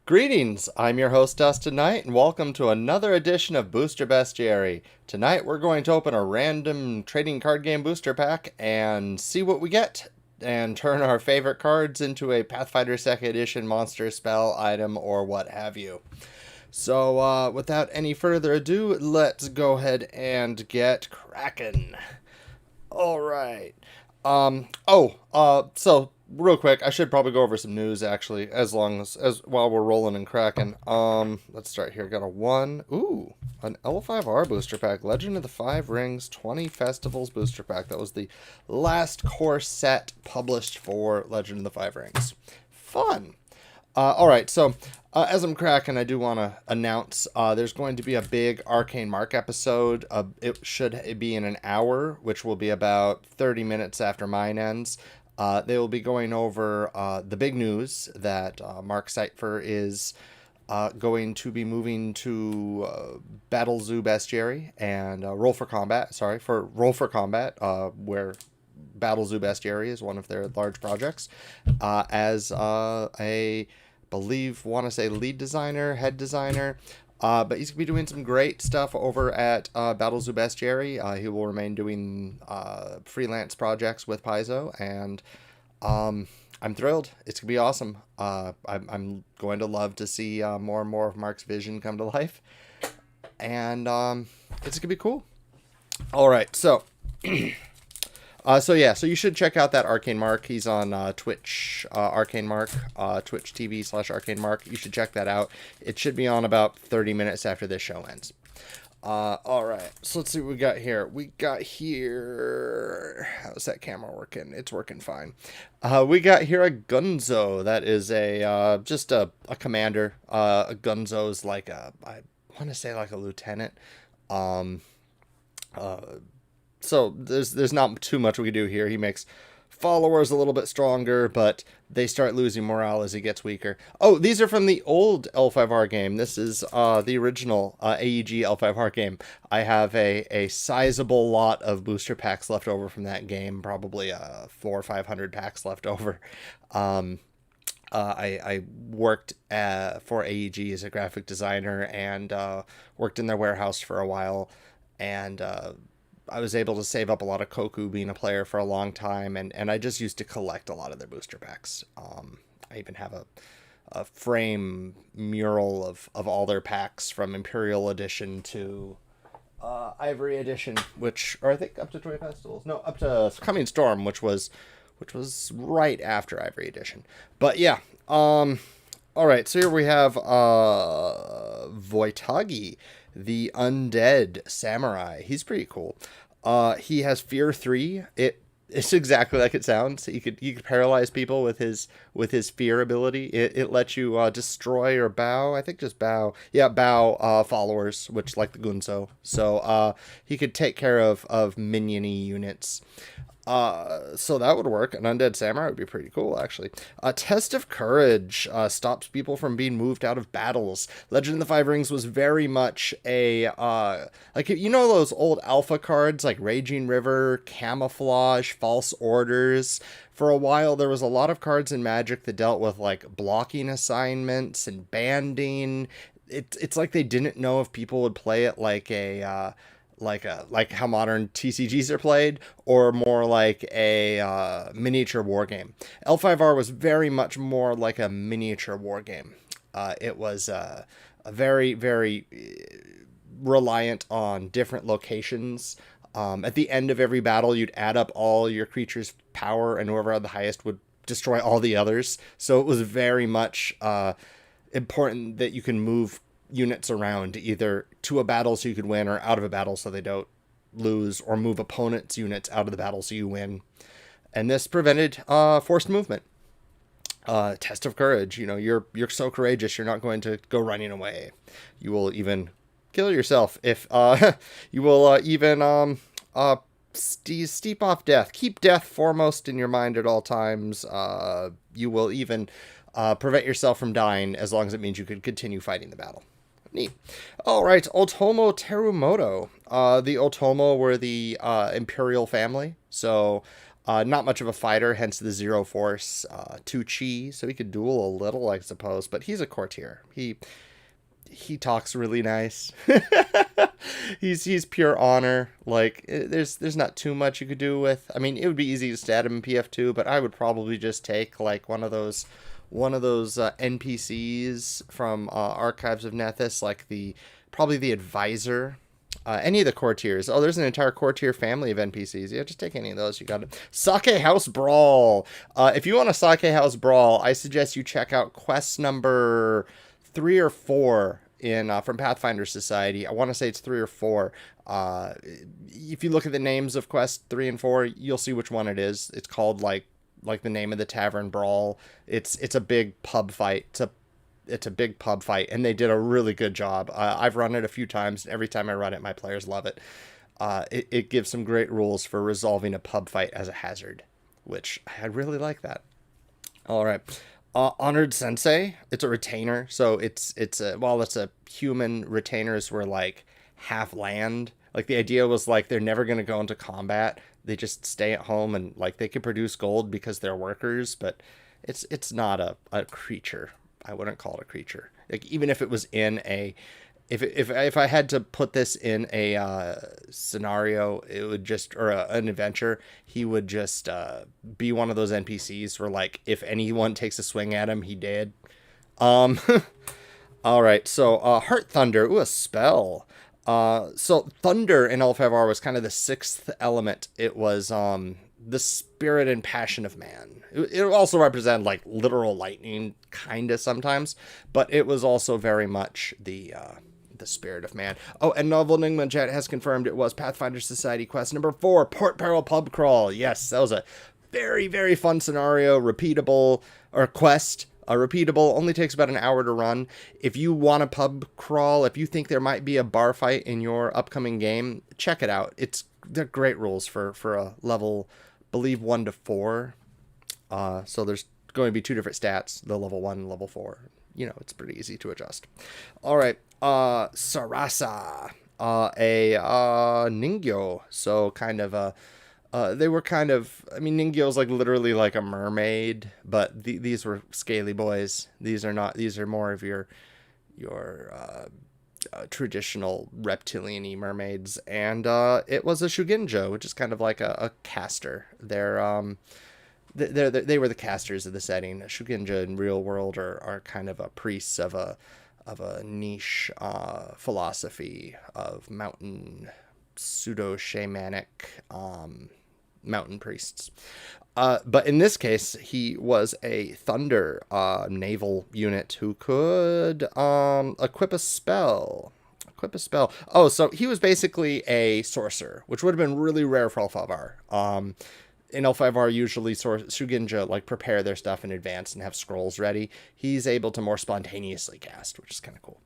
Greetings, I'm your host Dustin Knight, and welcome to another edition of Booster Bestiary. Tonight we're going to open a random trading card game booster pack and see what we get, and turn our favorite cards into a Pathfinder 2nd Edition monster, spell, item, or what have you. So, without any further ado, let's go ahead and get cracking. Alright. So real quick, I should probably go over some news actually, as while we're rolling and cracking. Let's start here. Got an L5R booster pack, Legend of the Five Rings 20 Festivals booster pack. That was the last core set published for Legend of the Five Rings. Fun. Alright, so as I'm cracking, I do want to announce there's going to be a big Arcane Mark episode. It should be in an hour, which will be about 30 minutes after mine ends. They will be going over the big news that Mark Seitfer is going to be moving to Battle Zoo Bestiary and Roll for Combat, where Battle Zoo Bestiary is one of their large projects, as lead designer, head designer. But he's going to be doing some great stuff over at Battle Zoo Bestiary. He will remain doing freelance projects with Paizo, and I'm thrilled. It's going to be awesome. I'm going to love to see more and more of Mark's vision come to life, and it's going to be cool. All right, so... So you should check out that Arcane Mark. He's on Twitch, Arcane Mark, Twitch TV/Arcane Mark. You should check that out. It should be on about 30 minutes after this show ends. Alright, so let's see what we got here. How's that camera working? It's working fine. We got here a Gunzo. That is just a commander. A Gunzo is like I want to say like a lieutenant. So there's not too much we can do here. He makes followers a little bit stronger, but they start losing morale as he gets weaker. Oh, these are from the old L5R game. This is the original AEG L5R game. I have a sizable lot of booster packs left over from that game, probably 400 or 500 packs left over. I worked for AEG as a graphic designer and worked in their warehouse for a while, and I was able to save up a lot of koku being a player for a long time, and I just used to collect a lot of their booster packs. I even have a frame mural of all their packs from Imperial Edition to Ivory Edition, which are I think up to 20 Festivals. No, up to Coming Storm, which was right after Ivory Edition. But yeah, all right, so here we have Voitoggi, the Undead Samurai. He's pretty cool. He has Fear 3. It's exactly like it sounds. You could paralyze people with his fear ability. It lets you destroy or bow. I think just bow. Yeah, bow followers, which like the Gunso. So he could take care of minion-y units. So that would work. An Undead Samurai would be pretty cool, actually. A Test of Courage stops people from being moved out of battles. Legend of the Five Rings was very much a, like, you know those old alpha cards, like Raging River, Camouflage, False Orders? For a while, there was a lot of cards in Magic that dealt with, like, blocking assignments and banding. It's like they didn't know if people would play it like like how modern TCGs are played, or more like a miniature war game. L5R was very much more like a miniature war game. It was a very, very reliant on different locations. At the end of every battle, you'd add up all your creatures' power, and whoever had the highest would destroy all the others. So it was very much important that you can move units around, either to a battle so you could win, or out of a battle so they don't lose, or move opponents' units out of the battle so you win. And this prevented forced movement. Test of Courage. You know, you're so courageous, you're not going to go running away. You will even kill yourself if you will even steep off death. Keep death foremost in your mind at all times. You will even prevent yourself from dying, as long as it means you can continue fighting the battle. Neat. All right, Otomo Terumoto. The Otomo were the Imperial family, so Not much of a fighter, hence the 0 force, 2 chi, so he could duel a little, I suppose, but he's a courtier. He talks really nice. He's pure honor. Like there's not too much you could do with. I mean, it would be easy to stat him in PF2, but I would probably just take like one of those NPCs from Archives of Nethys, like probably the advisor. Any of the courtiers. Oh, there's an entire courtier family of NPCs. Yeah, just take any of those. You got it. Sake House Brawl. If you want a Sake House Brawl, I suggest you check out quest number 3 or 4 in from Pathfinder Society. I want to say it's 3 or 4. If you look at the names of quest 3 and 4, you'll see which one it is. It's called like the name of the tavern brawl. It's a big pub fight. It's a big pub fight, and they did a really good job. I've run it a few times. Every time I run it, my players love it. It gives some great rules for resolving a pub fight as a hazard, which I really like that. All right. Honored Sensei. It's a retainer. So it's a human, retainers were like half land. Like the idea was like they're never going to go into combat. They just stay at home and like they can produce gold because they're workers, but it's not a creature. I wouldn't call it a creature. Like even if it was in a, if I had to put this in a scenario, it would just an adventure. He would just be one of those NPCs where like if anyone takes a swing at him, he dead. All right. So Heart Thunder. Ooh, a spell. So thunder in L5R was kind of the 6th element. It was the spirit and passion of man. It also represented like literal lightning kind of sometimes, but it was also very much the spirit of man. Oh, and Novel Enigma Chat has confirmed it was Pathfinder Society quest number 4, Port Peril Pub Crawl. Yes, that was a very, very fun scenario, repeatable, or quest. Repeatable, only takes about an hour to run. If you want a pub crawl, if you think there might be a bar fight in your upcoming game, check it out. They're great rules for a level, I believe 1 to 4. So there's going to be 2 different stats, the level 1 and level 4. You know, it's pretty easy to adjust. All right, Sarasa, a Ningyo, so kind of a they were kind of, I mean, Ningyo's like literally like a mermaid, but these were scaly boys. These are not, these are more of your traditional reptilian-y mermaids. And it was a Shugenjo, which is kind of like a caster. They were the casters of the setting. Shugenja in real world are kind of a priests of a niche philosophy of mountain pseudo-shamanic mountain priests. But in this case, he was a thunder naval unit who could equip a spell. Oh, so he was basically a sorcerer, which would have been really rare for L5R. In L5R, usually Shugenja like prepare their stuff in advance and have scrolls ready. He's able to more spontaneously cast, which is kind of cool.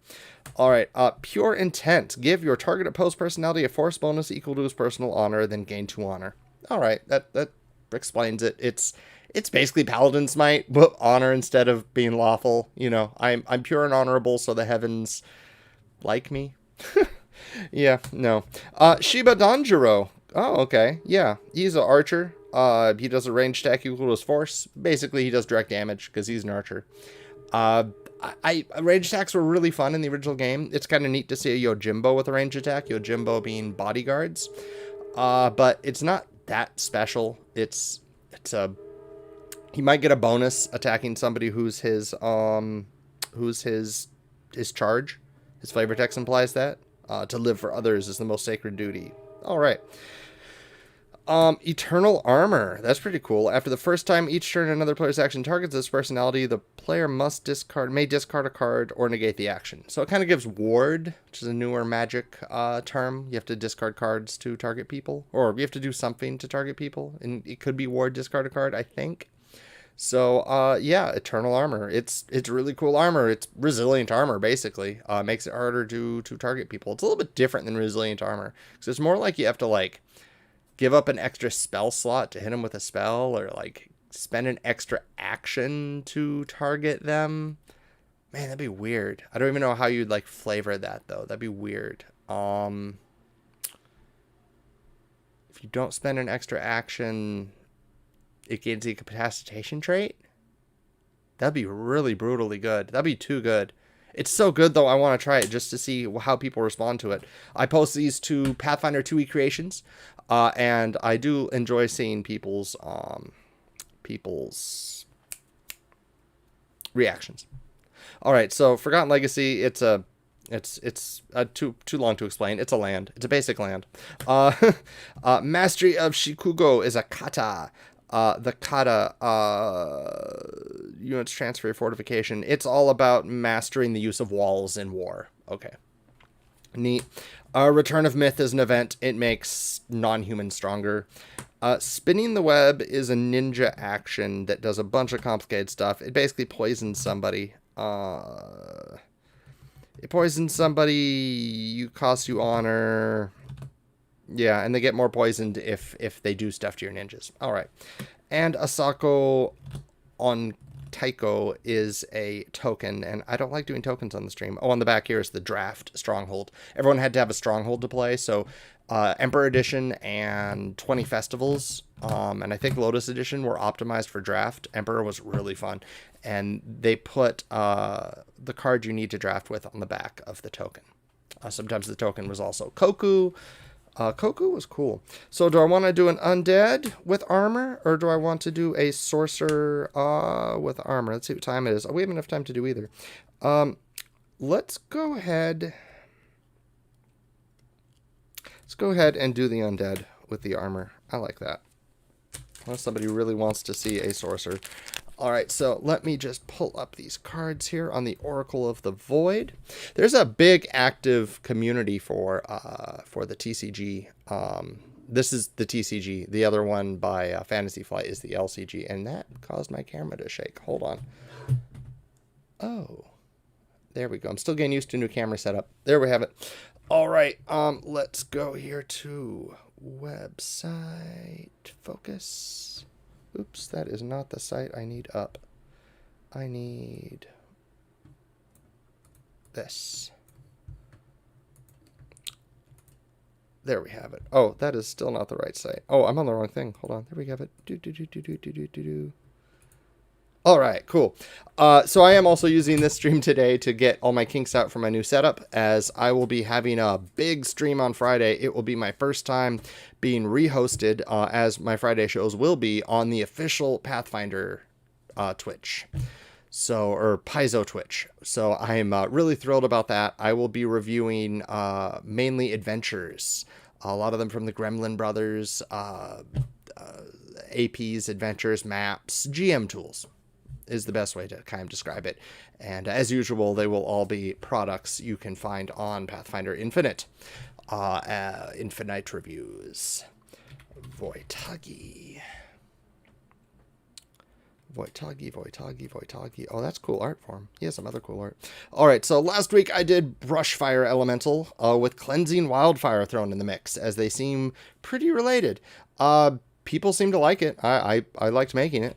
All right, Pure Intent. Give your target opposed personality a force bonus equal to his personal honor, then gain 2 honor. All right, that explains it. It's basically Paladin's Might, but honor instead of being lawful. You know, I'm pure and honorable, so the heavens like me. Yeah, no. Shiba Danjiro. Oh, okay. Yeah, he's an archer. He does a range attack equal to his force. Basically, he does direct damage because he's an archer. Range attacks were really fun in the original game. It's kind of neat to see a Yojimbo with a range attack. Yojimbo being bodyguards. But it's not that special. He might get a bonus attacking somebody who's his charge. His flavor text implies that. To live for others is the most sacred duty. All right. Eternal Armor. That's pretty cool. After the first time each turn another player's action targets this personality, the player may discard a card or negate the action. So it kind of gives ward, which is a newer magic term. You have to discard cards to target people, or you have to do something to target people, and it could be ward, discard a card, I think. So yeah, Eternal Armor. It's really cool armor. It's resilient armor, basically. Makes it harder to target people. It's a little bit different than resilient armor, because it's more like you have to like give up an extra spell slot to hit them with a spell, or like spend an extra action to target them. Man, that'd be weird. I don't even know how you'd like flavor that though. That'd be weird. If you don't spend an extra action, it gains the incapacitation trait. That'd be really brutally good. That'd be too good. It's so good, though, I want to try it just to see how people respond to it. I post these to Pathfinder 2e creations, and I do enjoy seeing people's reactions. All right, so Forgotten Legacy, it's too long to explain. It's a land. It's a basic land. Mastery of Shikugo is a kata. The kata units transfer fortification. It's all about mastering the use of walls in war. Okay. Neat. Return of Myth is an event. It makes non-humans stronger. Spinning the web is a ninja action that does a bunch of complicated stuff. It basically poisons somebody. It poisons somebody. You cost you honor. Yeah, and they get more poisoned if they do stuff to your ninjas. All right. And Asako on Taiko is a token, and I don't like doing tokens on the stream. Oh, on the back here is the draft stronghold. Everyone had to have a stronghold to play, so Emperor Edition and 20 Festivals, and I think Lotus Edition were optimized for draft. Emperor was really fun, and they put the card you need to draft with on the back of the token. Sometimes the token was also Koku. Koku was cool. So do I want to do an undead with armor, or do I want to do a sorcerer with armor? Let's see what time it is. Oh, we have enough time to do either. Let's go ahead. Let's go ahead and do the undead with the armor. I like that. Unless somebody really wants to see a sorcerer. All right, so let me just pull up these cards here on the Oracle of the Void. There's a big active community for the TCG. This is the TCG. The other one by Fantasy Flight is the LCG, and that caused my camera to shake. Hold on. Oh, there we go. I'm still getting used to a new camera setup. There we have it. All right, let's go here to website focus. Oops, that is not the site I need up. I need this. There we have it. Oh, that is still not the right site. Oh, I'm on the wrong thing. Hold on. There we have it. All right, cool. So I am also using this stream today to get all my kinks out for my new setup, as I will be having a big stream on Friday. It will be my first time being rehosted, as my Friday shows will be on the official Pathfinder Twitch. So, or Paizo Twitch. So I am really thrilled about that. I will be reviewing mainly adventures. A lot of them from the Gremlin Brothers, APs, adventures, maps, GM tools is the best way to kind of describe it. And as usual, they will all be products you can find on Pathfinder Infinite. Infinite reviews. Voitoggi. Oh, that's cool art for him. He has some other cool art. All right, so last week I did Brushfire Elemental with Cleansing Wildfire thrown in the mix, as they seem pretty related. People seem to like it. I liked making it.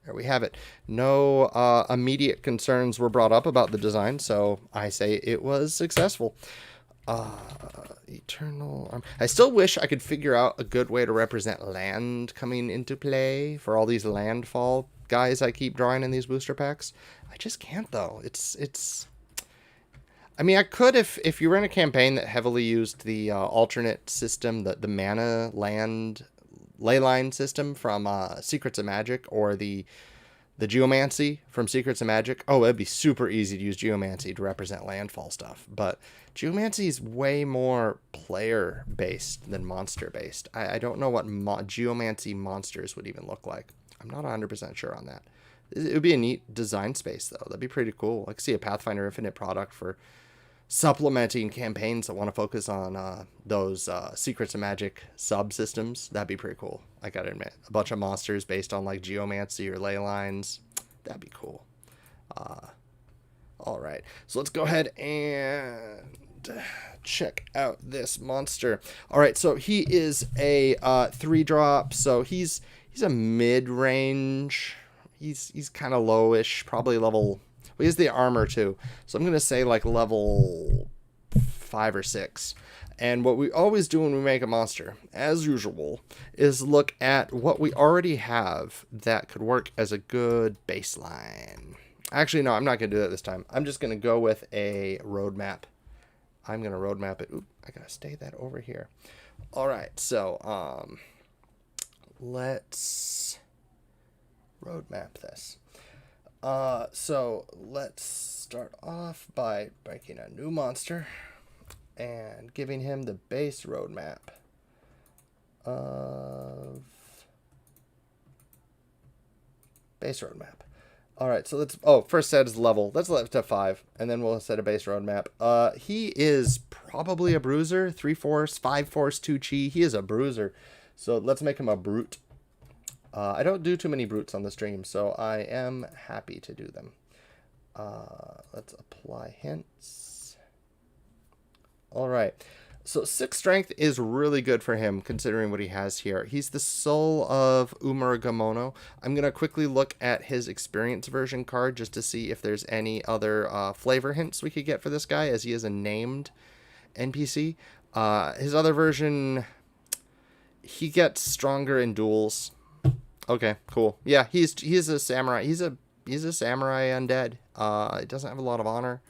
There we have it. No immediate concerns were brought up about the design, so I say it was successful. Eternal. I still wish I could figure out a good way to represent land coming into play for all these landfall guys I keep drawing in these booster packs. I just can't, though. It's. I mean, I could if you ran a campaign that heavily used the alternate system, the mana land leyline system from Secrets of Magic, or the Geomancy from Secrets of Magic. Oh, it'd be super easy to use Geomancy to represent landfall stuff. But Geomancy is way more player-based than monster-based. I don't know what Geomancy monsters would even look like. I'm not 100% sure on that. It would be a neat design space, though. That'd be pretty cool. I could see a Pathfinder Infinite product for supplementing campaigns that want to focus on those Secrets of Magic subsystems. That'd be pretty cool. I gotta admit, a bunch of monsters based on like Geomancy or ley lines. That'd be cool. All right, so let's go ahead and check out this monster. All right, so he is a 3-drop. So he's a mid-range. He's kind of lowish, probably level. Well, he has the armor too, so I'm gonna say like level 5 or 6. And what we always do when we make a monster, as usual, is look at what we already have that could work as a good baseline. Actually, no, I'm not going to do that this time. I'm just going to go with a roadmap. I'm going to roadmap it. Oop, I got to stay that over here. All right, so let's roadmap this. So let's start off by making a new monster and giving him the base roadmap of base roadmap. All right, so let's, first set is level. Let's let it to 5, and then we'll set a base roadmap. He is probably a bruiser, 3 force, 5 force, 2 chi. He is a bruiser. So let's make him a brute. I don't do too many brutes on the stream, so I am happy to do them. Let's apply hints. All right. So 6 strength is really good for him, considering what he has here. He's the soul of Umuragamono. I'm going to quickly look at his experience version card just to see if there's any other flavor hints we could get for this guy, as he is a named NPC. His other version, he gets stronger in duels. Okay, cool. Yeah, he's a samurai. He's a samurai undead. He doesn't have a lot of honor.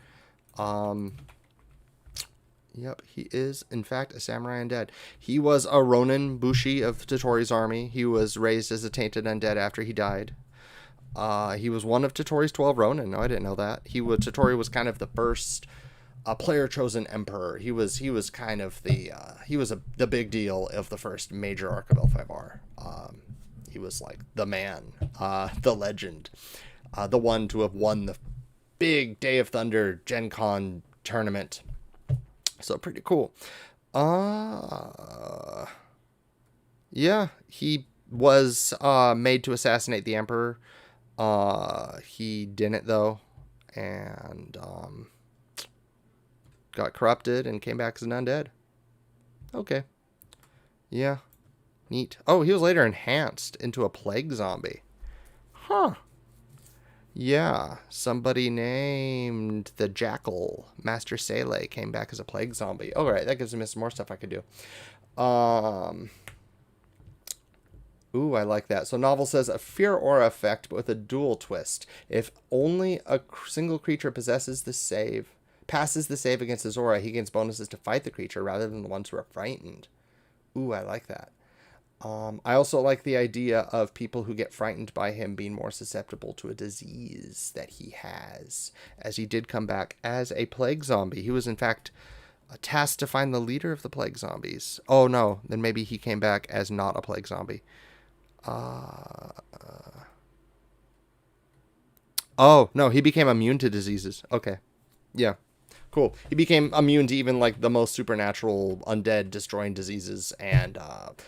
Yep, he is, in fact, a samurai undead. He was a Ronin Bushi of Totori's army. He was raised as a tainted undead after he died. He was one of Totori's 12 Ronin. No, I didn't know that. Totori was kind of the first player-chosen emperor. He was kind of the the big deal of the first major arc of L5R. He was like the man, the legend, the one to have won the big Day of Thunder Gen Con tournament. So pretty cool. Yeah, he was made to assassinate the Emperor. He didn't, though, and got corrupted and came back as an undead. Okay. Yeah. Neat. Oh, he was later enhanced into a plague zombie. Huh. Yeah, somebody named the Jackal, Master Sele, came back as a plague zombie. All right, that gives me some more stuff I could do. Ooh, I like that. So Novel says a fear aura effect, but with a dual twist. If only a single creature passes the save against his aura, he gains bonuses to fight the creature rather than the ones who are frightened. Ooh, I like that. I also like the idea of people who get frightened by him being more susceptible to a disease that he has, as he did come back as a plague zombie. He was, in fact, tasked to find the leader of the plague zombies. Oh, no. Then maybe he came back as not a plague zombie. Oh, no. He became immune to diseases. Okay. Yeah. Cool. He became immune to even like the most supernatural undead destroying diseases, and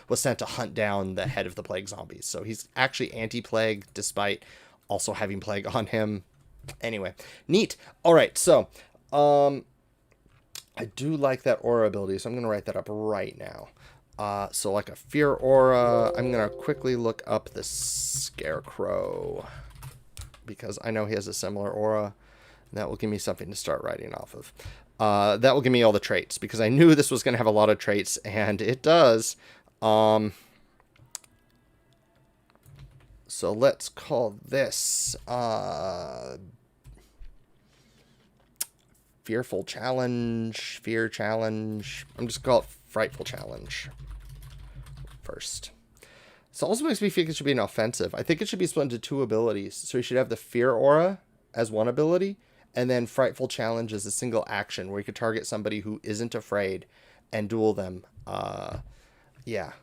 was sent to hunt down the head of the plague zombies. So he's actually anti-plague despite also having plague on him. Anyway, neat. All right, so I do like that aura ability, so I'm going to write that up right now. So like a fear aura, I'm going to quickly look up the Scarecrow because I know he has a similar aura. That will give me something to start writing off of. That will give me all the traits, because I knew this was going to have a lot of traits, and it does. So let's call this Fearful Challenge, Fear Challenge. I'm just going to call it Frightful Challenge first. So also makes me think it should be an offensive. I think it should be split into 2 abilities. So you should have the Fear Aura as one ability, and then Frightful Challenge is a single action where you could target somebody who isn't afraid and duel them. Yeah.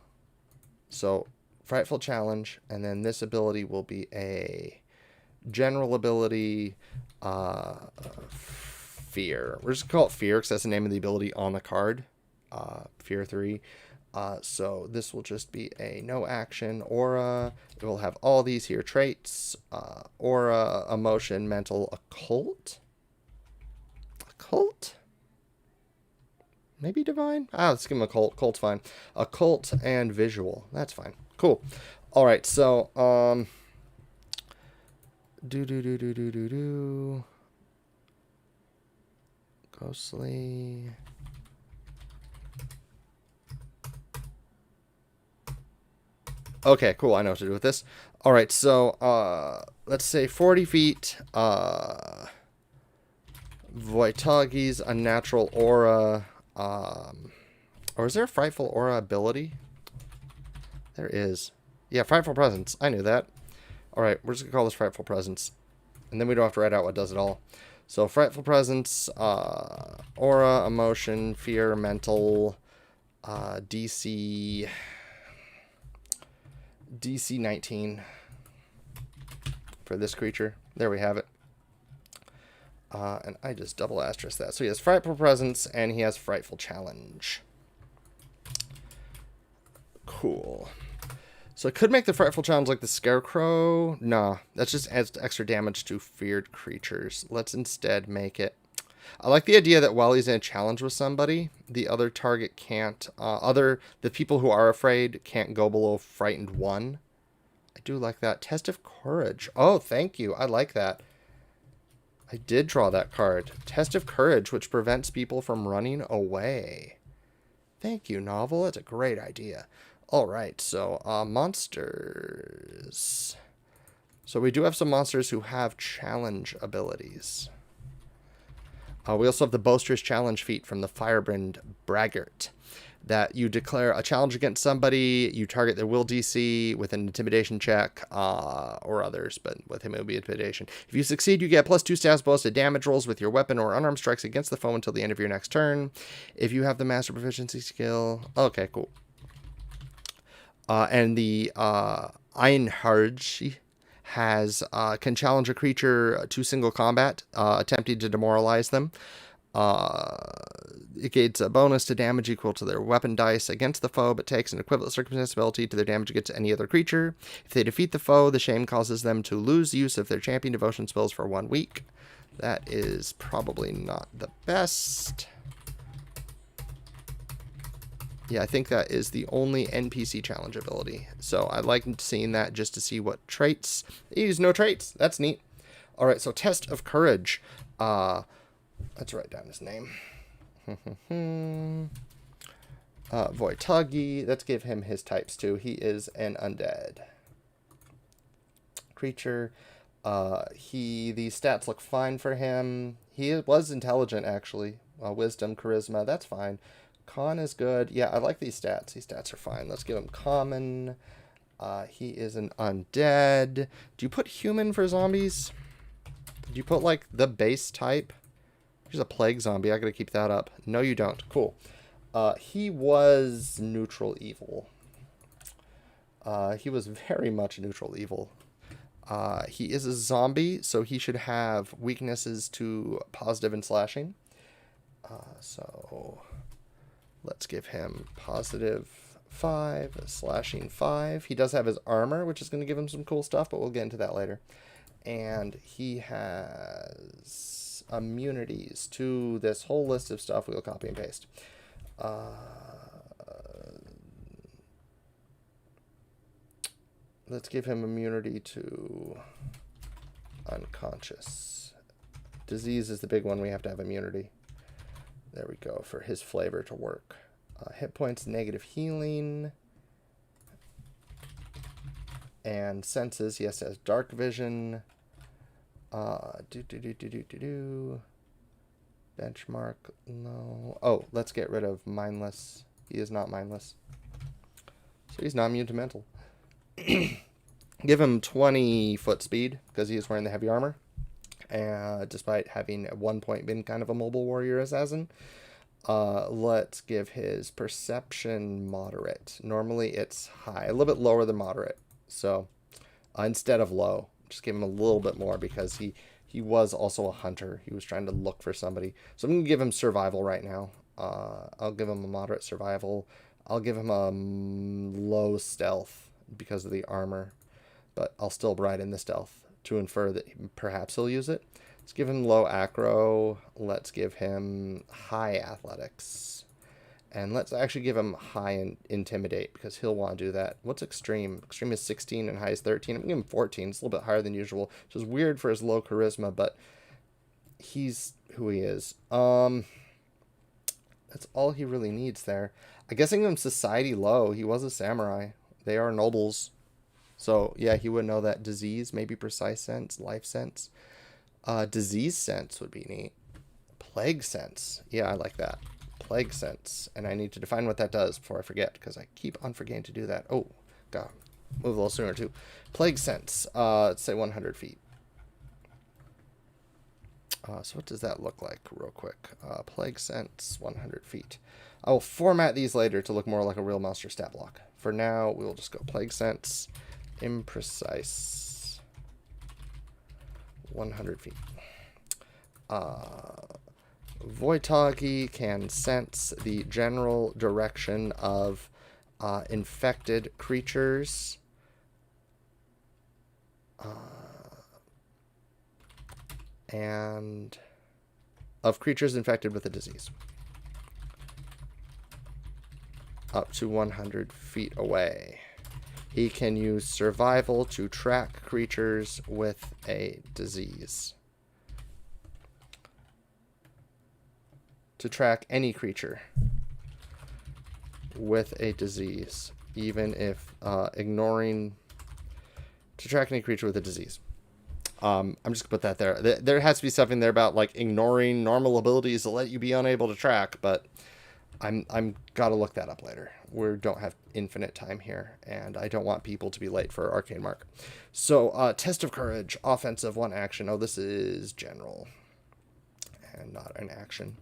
So Frightful Challenge, and then this ability will be a general ability, Fear. We're just going to call it Fear because that's the name of the ability on the card. Fear 3. So this will just be a no action aura. It will have all these here traits: aura, emotion, mental, occult, maybe divine. Let's give him occult. Occult's fine. Occult and visual. That's fine. Cool. All right. So ghostly. Okay, cool. I know what to do with this. All right, so let's say 40 feet. Voitoggi's Unnatural Aura. Or is there a Frightful Aura ability? There is. Yeah, Frightful Presence. I knew that. All right, we're just going to call this Frightful Presence. And then we don't have to write out what does it all. So, Frightful Presence, Aura, Emotion, Fear, Mental, DC 19 for this creature. There we have it. And I just double asterisk that. So he has Frightful Presence and he has Frightful Challenge. Cool. So I could make the Frightful Challenge like the Scarecrow. Nah, that just adds extra damage to feared creatures. Let's instead make it... I like the idea that while he's in a challenge with somebody, the other target can't... the people who are afraid can't go below Frightened 1. I do like that. Test of Courage. Oh, thank you. I like that. I did draw that card. Test of Courage, which prevents people from running away. Thank you, novel. That's a great idea. All right, so monsters. So we do have some monsters who have challenge abilities. We also have the Boisterous Challenge feat from the Firebrand Braggart. That you declare a challenge against somebody, you target their will DC with an intimidation check, or others, but with him it would be intimidation. If you succeed, you get +2 stats bonus to damage rolls with your weapon or unarmed strikes against the foe until the end of your next turn. If you have the Master Proficiency skill... Okay, cool. And the Einharj has can challenge a creature to single combat, attempting to demoralize them. It gains a bonus to damage equal to their weapon dice against the foe, but takes an equivalent circumstance ability to their damage against any other creature. If they defeat the foe, the shame causes them to lose use of their champion devotion spells for 1 week. That is probably not the best. Yeah, I think that is the only NPC challenge ability. So I like seeing that just to see what traits. They use no traits. That's neat. All right, so Test of Courage. Let's write down his name. Voitoggi. Let's give him his types too. He is an undead creature. The stats look fine for him. He was intelligent, actually. Wisdom, charisma, that's fine. Con is good. Yeah, I like these stats. These stats are fine. Let's give him common. He is an undead. Do you put human for zombies? Do you put, like, the base type? Here's a plague zombie. I gotta keep that up. No, you don't. Cool. He was neutral evil. He was very much neutral evil. He is a zombie, so he should have weaknesses to positive and slashing. So let's give him positive 5, slashing 5. He does have his armor, which is going to give him some cool stuff, but we'll get into that later. And he has immunities to this whole list of stuff. We'll copy and paste. Let's give him immunity to unconscious. Disease is the big one. We have to have immunity. There we go, for his flavor to work. Hit points, negative healing. And senses, yes, has dark vision. Benchmark, no. Oh, let's get rid of mindless. He is not mindless. So he's not immune to mental. Give him 20 foot speed because he is wearing the heavy armor. Despite having at one point been kind of a mobile warrior assassin. Let's give his perception moderate. Normally it's high, a little bit lower than moderate. So instead of low, just give him a little bit more because he was also a hunter. He was trying to look for somebody. So I'm going to give him survival right now. I'll give him a moderate survival. I'll give him a low stealth because of the armor. But I'll still write in the stealth to infer that perhaps he'll use it. Let's give him low acro. Let's give him high athletics. And let's actually give him high intimidate because he'll want to do that. What's extreme? Extreme is 16 and high is 13. I'm going to give him 14. It's a little bit higher than usual, which is weird for his low charisma, but he's who he is. That's all he really needs there. I guess I give him society low. He was a samurai. They are nobles. So, yeah, he would know that. Disease, maybe precise sense, life sense. Disease sense would be neat. Plague sense. Yeah, I like that. Plague sense. And I need to define what that does before I forget, because I keep on forgetting to do that. Oh, God. Move a little sooner, too. Plague sense. Let's say 100 feet. So what does that look like real quick? Plague sense, 100 feet. I will format these later to look more like a real monster stat block. For now, we will just go plague sense, imprecise, 100 feet. Voitoggi can sense the general direction of infected creatures. And of creatures infected with a disease. Up to 100 feet away. He can use survival to track creatures with a disease. To track any creature with a disease, even if ignoring... To track any creature with a disease. I'm just gonna put that there. There has to be something there about like ignoring normal abilities to let you be unable to track, but I'm gotta look that up later. We don't have infinite time here, and I don't want people to be late for Arcane Mark. So, Test of Courage, offensive, 1 action. Oh, this is general, and not an action.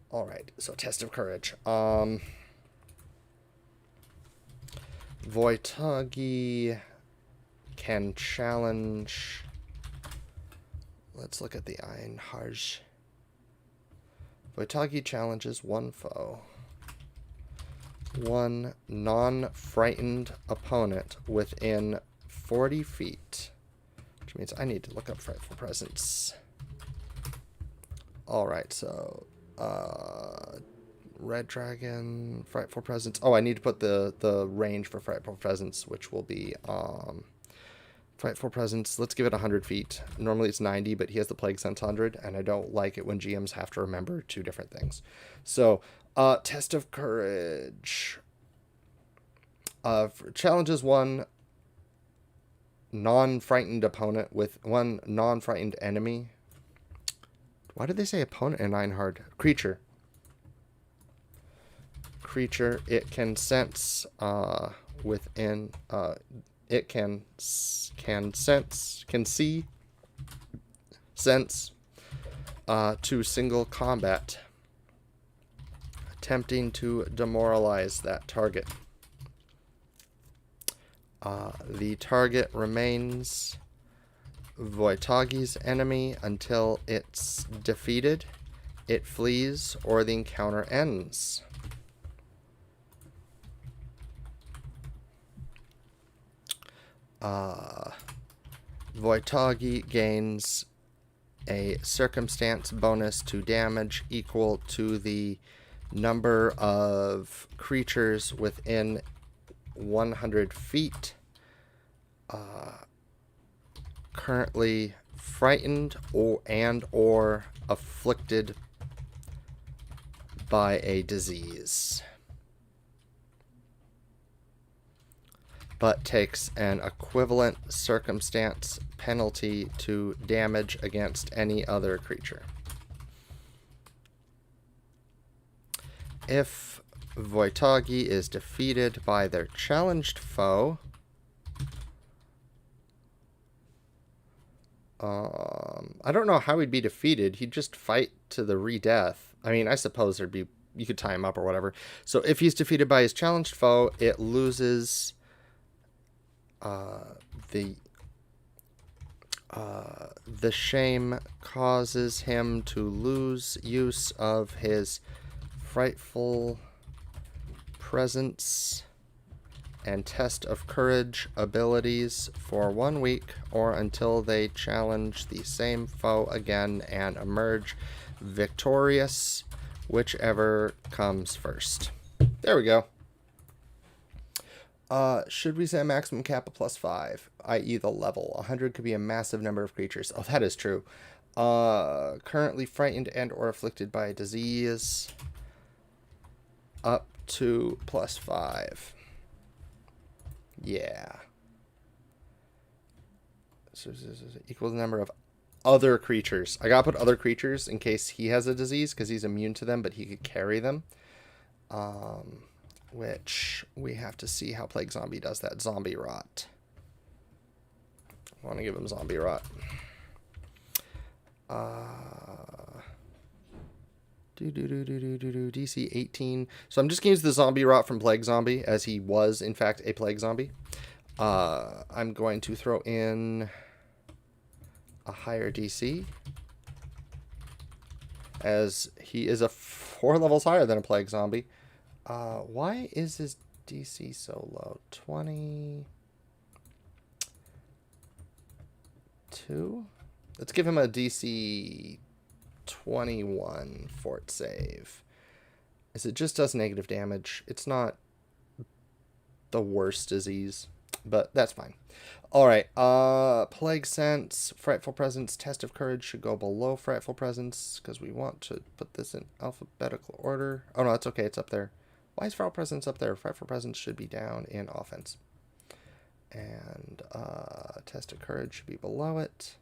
All right, so Test of Courage. Voitoggi can challenge. Let's look at the Einharj. Voitoggi challenges 1 foe. 1 non-frightened opponent within 40 feet. Which means I need to look up Frightful Presence. Alright, so... Red Dragon, Frightful Presence. Oh, I need to put the range for Frightful Presence, which will be... Frightful Presence, let's give it 100 feet. Normally it's 90, but he has the Plague Sense 100, and I don't like it when GMs have to remember 2 different things. So, Test of Courage. Challenges 1 non-frightened opponent with 1 non-frightened enemy. Why did they say opponent in Einhard? Creature. Creature, it can sense within... It can see, sense to single combat, attempting to demoralize that target. The target remains Voitoggi's enemy until it's defeated, it flees, or the encounter ends. Voitoggi gains a circumstance bonus to damage equal to the number of creatures within 100 feet currently frightened or afflicted by a disease, but takes an equivalent circumstance penalty to damage against any other creature. If Voitoggi is defeated by their challenged foe, I don't know how he'd be defeated. He'd just fight to the re-death. I mean, I suppose you could tie him up or whatever. So if he's defeated by his challenged foe, it loses the shame causes him to lose use of his frightful presence and test of courage abilities for 1 week or until they challenge the same foe again and emerge victorious, whichever comes first. There we go. Should we say a maximum cap of +5, i.e. the level? 100 could be a massive number of creatures. Oh, that is true. Currently frightened and or afflicted by a disease. Up to +5. Yeah. So equals the number of other creatures. I gotta put other creatures in case he has a disease because he's immune to them, but he could carry them. Which we have to see how Plague Zombie does that. Zombie Rot. I want to give him Zombie Rot. DC 18. So I'm just going to use the Zombie Rot from Plague Zombie, as he was, in fact, a Plague Zombie. I'm going to throw in a higher DC, as he is 4 levels higher than a Plague Zombie. Why is his DC so low? 22? Let's give him a DC 21 fort save. As it just does negative damage. It's not the worst disease, but that's fine. Alright, Plague Sense, Frightful Presence, Test of Courage should go below Frightful Presence, because we want to put this in alphabetical order. Oh no, that's okay, it's up there. Why is Frightful Presence up there? Frightful Presence should be down in offense. And Test of Courage should be below it.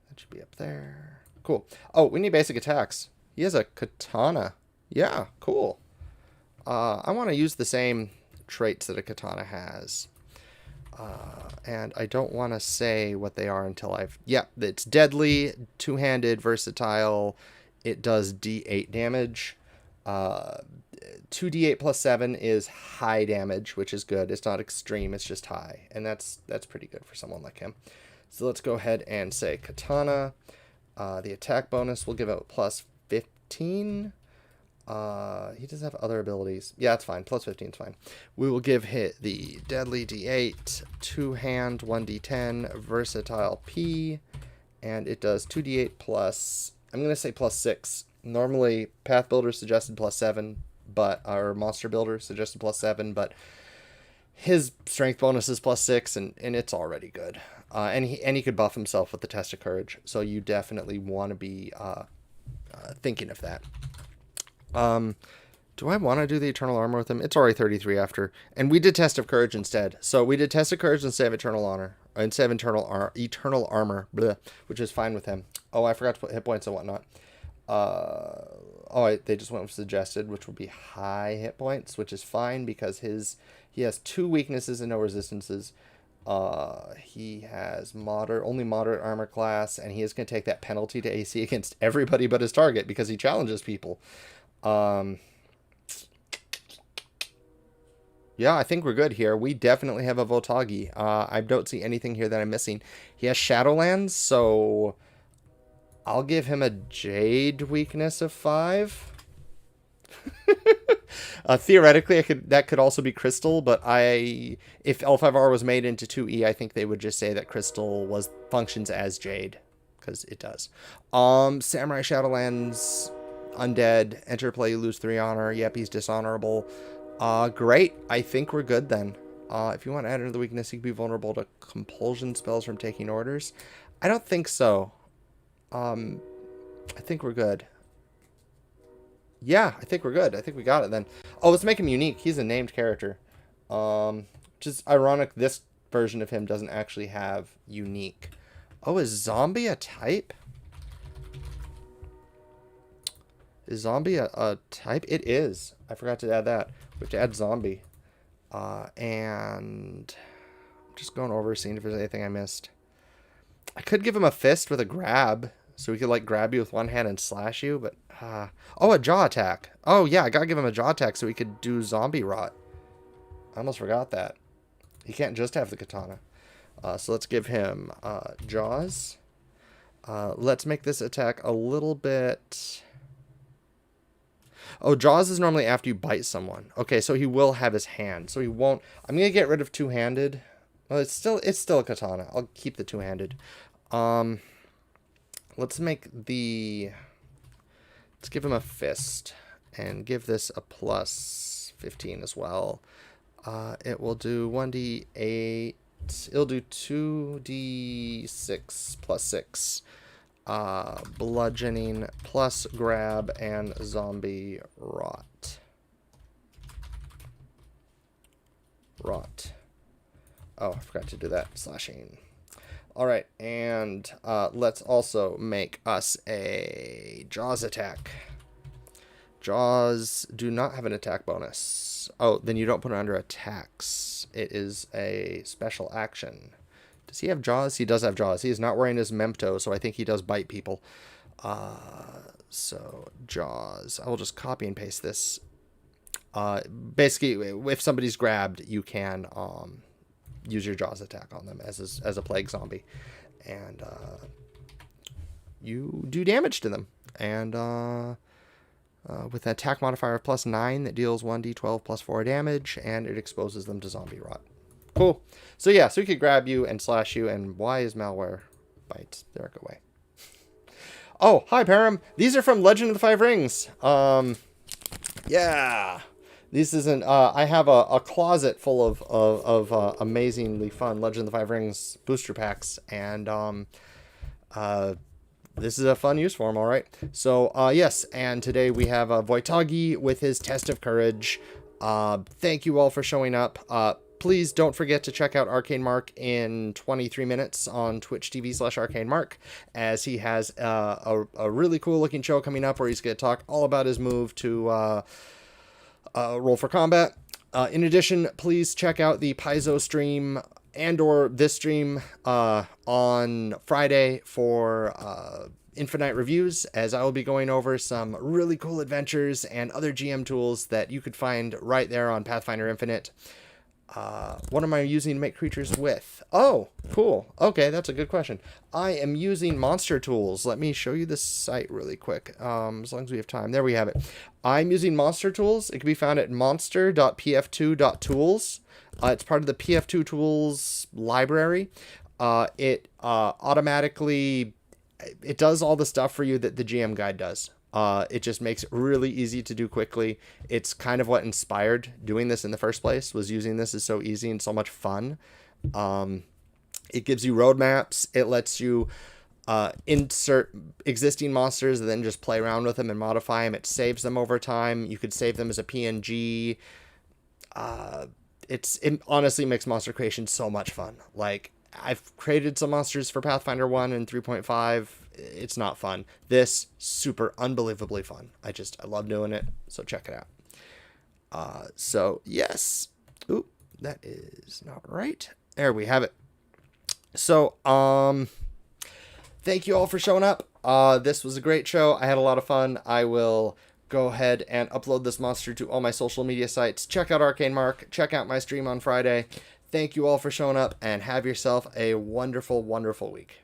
That should be up there. Cool. Oh, we need basic attacks. He has a katana. Yeah, cool. I want to use the same traits that a katana has. And I don't want to say what they are until I've... Yeah, it's deadly, two-handed, versatile. It does D8 damage. 2d8 plus 7 is high damage, which is good. It's not extreme, it's just high. And that's pretty good for someone like him. So let's go ahead and say katana. The attack bonus will give it plus 15. He doesn't have other abilities. Yeah, it's fine. Plus 15 is fine. We will give hit the deadly D8, two-hand 1d10, versatile P, and it does 2d8 plus, I'm going to say plus 6. Normally, Path Builder suggested plus 7, but our Monster Builder suggested plus 7, but his strength bonus is plus 6, and it's already good. And he could buff himself with the Test of Courage, so you definitely want to be thinking of that. Do I want to do the Eternal Armor with him? It's already 33 after. And we did Test of Courage instead. So we did Test of Courage instead of Eternal Honor. Instead of Eternal Armor, bleh, which is fine with him. Oh, I forgot to put hit points and whatnot. They just went with suggested, which would be high hit points, which is fine because he has 2 weaknesses and no resistances. He has only moderate armor class, and he is going to take that penalty to AC against everybody but his target because he challenges people. Yeah, I think we're good here. We definitely have a Voitoggi. I don't see anything here that I'm missing. He has Shadowlands, so I'll give him a Jade weakness of 5. Theoretically, that could also be Crystal, but if L5R was made into 2E, I think they would just say that Crystal functions as Jade, because it does. Samurai Shadowlands, Undead, enter play, you lose 3 honor. Yep, he's dishonorable. Great. I think we're good then. If you want to add another weakness, you can be vulnerable to compulsion spells from taking orders. I don't think so. I think we're good. Yeah, I think we're good. I think we got it then. Oh, let's make him unique. He's a named character. Just ironic this version of him doesn't actually have unique. Oh, is zombie a type? Is zombie a type? It is. I forgot to add that. We have to add zombie. And I'm just going over, seeing if there's anything I missed. I could give him a fist with a grab, so he could like grab you with one hand and slash you, but oh, a jaw attack. Oh yeah, I gotta give him a jaw attack so he could do zombie rot. I almost forgot that. He can't just have the katana. So let's give him jaws. Let's make this attack a little bit... Oh, jaws is normally after you bite someone. Okay, so he will have his hand. So he won't... I'm going to get rid of two-handed. Well, it's still a katana. I'll keep the two-handed. Let's make the... Let's give him a fist. And give this a plus 15 as well. It will do 1d8. It'll do 2d6 plus 6. Bludgeoning plus grab and zombie rot. Oh, I forgot to do that. Slashing. All right, and let's also make us a Jaws attack. Jaws do not have an attack bonus. Oh, then you don't put it under attacks. It is a special action. Does he have Jaws? He does have Jaws. He is not wearing his Memto, so I think he does bite people. So, Jaws. I will just copy and paste this. Basically, if somebody's grabbed, you can use your Jaws attack on them as a plague zombie. And you do damage to them. And with an attack modifier of +9 that deals 1d12 plus 4 damage, and it exposes them to zombie rot. Cool. So yeah, so we could grab you and slash you, and why is malware bites? There, go away. Oh, hi, Param. These are from Legend of the Five Rings. Yeah. This isn't, I have a closet full of amazingly fun Legend of the Five Rings booster packs, and this is a fun use for them, all right? So, yes, and today we have Voitoggi with his Test of Courage. Thank you all for showing up. Please don't forget to check out Arcane Mark in 23 minutes on Twitch TV/Arcane Mark, as he has a really cool looking show coming up where he's going to talk all about his move to Roll for Combat. In addition, please check out the Paizo stream and or this stream on Friday for Infinite Reviews, as I will be going over some really cool adventures and other GM tools that you could find right there on Pathfinder Infinite. What am I using to make creatures with? Oh, cool. Okay, that's a good question. I am using monster tools. Let me show you this site really quick, as long as we have time. There we have it. I'm using monster tools. It can be found at monster.pf2.tools. It's part of the PF2 tools library. It automatically, it does all the stuff for you that the GM guide does. It just makes it really easy to do quickly. It's kind of what inspired doing this in the first place, was using this is so easy and so much fun. It gives you roadmaps. It lets you insert existing monsters and then just play around with them and modify them. It saves them over time. You could save them as a PNG. It honestly makes monster creation so much fun. Like, I've created some monsters for Pathfinder 1 and 3.5. It's not fun. This, super unbelievably fun. I love doing it. So check it out. So yes. Ooh, that is not right. There we have it. So, thank you all for showing up. This was a great show. I had a lot of fun. I will go ahead and upload this monster to all my social media sites. Check out Arcane Mark. Check out my stream on Friday. Thank you all for showing up, and have yourself a wonderful, wonderful week.